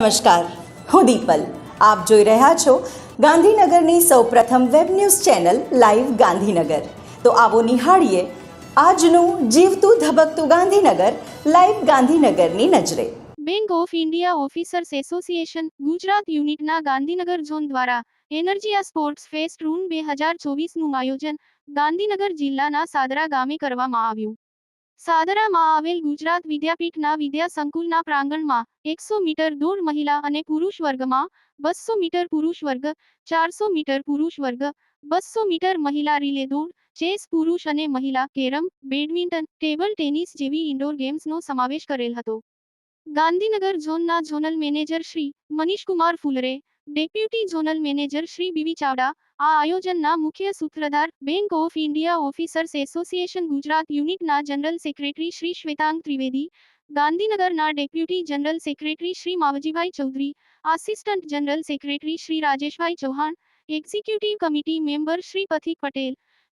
નમસ્કાર, હું દીપલ. આપ જોઈ રહ્યા છો ગાંધીનગરની સૌપ્રથમ web news channel live Gandhinagar. તો આવો નિહાળીએ આજનું જીવતું ધબકતું ગાંધીનગર લાઈવ ગાંધીનગરની નજરે. Bank of India officers association Gujarat યુનિટના ગાંધીનગર ઝોન દ્વારા એનર્જીયા સ્પોર્ટ્સ ફેસ્ટ રૂમ 2024નું આયોજન ગાંધીનગર જિલ્લાના સાદરા ગામે કરવામાં આવ્યું. સાદરામાં આવેલ ગુજરાત વિદ્યાપીઠના વિદ્યા સંકુલના પ્રાંગણમાં 100 મીટર દોડ મહિલા અને પુરુષ વર્ગમાં, 200 મીટર પુરુષ વર્ગ, 400 મીટર પુરુષ વર્ગ, 200 મીટર મહિલા રિલે દોડ, ચેસ પુરુષ અને મહિલા, કેરમ, બેડમિન્ટન, ટેબલ ટેનિસ જેવી ઇન્ડોર ગેમ્સનો સમાવેશ કરેલ હતો. ગાંધીનગર ઝોનના zonal manager Shri Manishkumar Phulre, deputy zonal manager Shri B V Chavda, આ આયોજનના મુખ્ય સૂત્રધાર bank of India officers association Gujarat યુનિટના જનરલ સેક્રેટરી શ્રી શ્વેતાંગ ત્રિવેદી, ગાંધીનગરના deputy general secretary Shri Mavjibhai Chaudhary, assistant general secretary Shri Rajeshbhai Chauhan, executive committee member Shri Pathik Patel,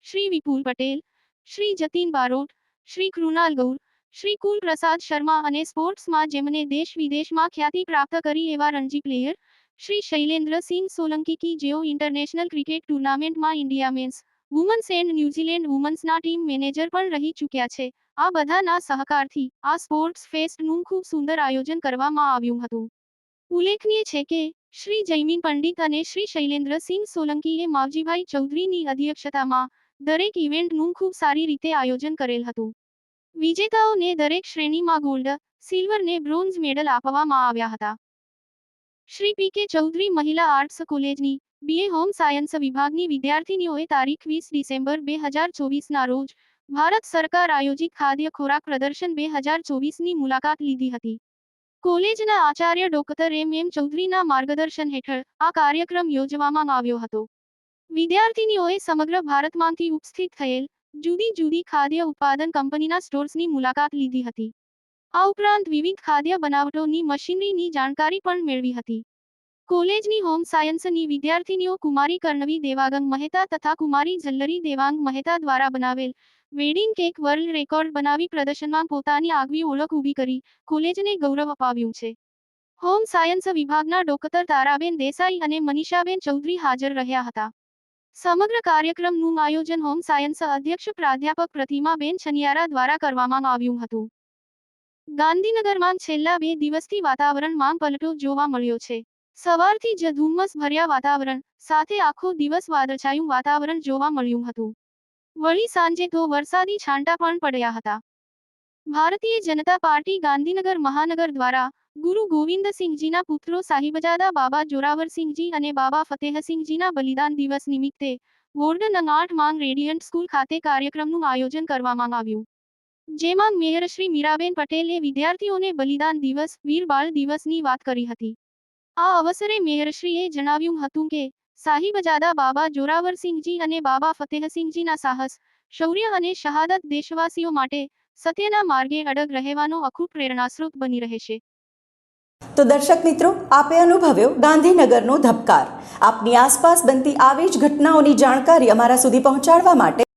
Shri Vipul Patel, Shri Jatin Barot, Shri Krunal ગૌર, Shri કુલ પ્રસાદ શર્મા અને સ્પોર્ટ્સમાં જેમને દેશ વિદેશમાં ખ્યાતિ પ્રાપ્ત કરી એવા રણજી પ્લેયર શ્રી શૈલેન્દ્રસિંહ સોલંકી કી જેઓ ઇન્ટરનેશનલ ક્રિકેટ ટુર્નામેન્ટમાં India men's, women's and New Zealand વુમન્સના ટીમ મેનેજર પણ રહી ચૂક્યા છે. આ બધાના સહકારથી આ સ્પોર્ટ્સ ફેસ્ટનું ખૂબ સુંદર આયોજન કરવામાં આવ્યું હતું. ઉલ્લેખનીય છે કે શ્રી જયમીન પંડિત અને શ્રી શૈલેન્દ્રસિંહ સોલંકીએ માવજીભાઈ ચૌધરીની અધ્યક્ષતામાં દરેક ઇવેન્ટનું ખૂબ સારી રીતે આયોજન કરેલ હતું. વિજેતાઓને દરેક શ્રેણીમાં ગોલ્ડ, સિલ્વર ને બ્રોન્ઝ મેડલ આપવામાં આવ્યા હતા. શ્રી પી કે ચૌધરી મહિલા આર્ટ્સ કોલેજની BA હોમ સાયન્સ વિભાગની વિદ્યાર્થીનીઓએ તારીખ 20 ડિસેમ્બર 2024ના રોજ ભારત સરકાર આયોજિત ખાદ્ય ખોરાક પ્રદર્શન 2024ની મુલાકાત લીધી હતી. કોલેજના આચાર્ય ડોક્ટર MM ચૌધરીના માર્ગદર્શન હેઠળ આ કાર્યક્રમ યોજવામાં આવ્યો હતો. વિદ્યાર્થીનીઓએ સમગ્ર ભારતમાંથી ઉપસ્થિત થયેલ જુદી જુદી ખાદ્ય ઉત્પાદન કંપનીના સ્ટોર્સની મુલાકાત લીધી હતી. આ ઉપરાંત વિવિધ ખાદ્ય બનાવટોની મશીનરીની જાણકારી પણ મેળવી હતી. કોલેજની હોમ સાયન્સની વિદ્યાર્થીનીઓ કુમારી કર્ણવી દેવાંગ મહેતા તથા કુમારી ઝલ્લરી દેવાંગ મહેતા દ્વારા બનાવેલ વેડિંગ કેક વર્લ્ડ રેકોર્ડ બનાવી પ્રદર્શનમાં પોતાની આગવી ઓળખ ઊભી કરી કોલેજને ગૌરવ અપાવ્યું છે. હોમ સાયન્સ વિભાગના ડોક્ટર તારાબેન દેસાઈ અને મનીષાબેન ચૌધરી હાજર રહ્યા હતા. સમગ્ર કાર્યક્રમનું આયોજન હોમ સાયન્સ અધ્યક્ષ પ્રાધ્યાપક પ્રતિમાબેન છનિયારા દ્વારા કરવામાં આવ્યું હતું. ગાંધીનગરમાં છેલ્લા 2 દિવસથી વાતાવરણમાં પલટો જોવા મળ્યો છે. સવારથી જ ધુમ્મસ ભર્યા વાતાવરણ સાથે આખો દિવસ વાદળછાયું વાતાવરણ જોવા મળ્યું હતું. વળી સાંજે તો વરસાદી છાંટા પણ પડ્યા હતા. ભારતીય જનતા પાર્ટી ગાંધીનગર મહાનગર દ્વારા ગુરુ ગોવિંદસિંહજીના પુત્રો સાહિબજાદા બાબા જોરાવરસિંહજી અને બાબા ફતેહસિંહજીના બલિદાન દિવસ નિમિત્તે વોર્ડ નંબર 8 માંગ રેડિયન્ટ સ્કૂલ ખાતે કાર્યક્રમનું આયોજન કરવામાં આવ્યું. જેમાં મેયર શ્રી મીરાબેન પટેલે વિદ્યાર્થીઓને બલિદાન દિવસ, વીર બાળ દિવસની વાત કરી હતી. આ અવસરે મેયરશ્રીએ જણાવ્યું હતું કે સાહિબજાદા બાબા જોરાવરસિંહજી અને બાબા ફતેહસિંહજીના સાહસ, શૌર્ય અને શહાદત દેશવાસીઓ માટે સત્યના માર્ગે અડગ રહેવાનો અખૂટ પ્રેરણાસ્ત્રોત બની રહેશે. તો દર્શક મિત્રો, આપે અનુભવ્યો ગાંધીનગરનો ધબકાર. આપની આસપાસ બનતી આવી જ ઘટનાઓની જાણકારી અમારા સુધી પહોંચાડવા માટે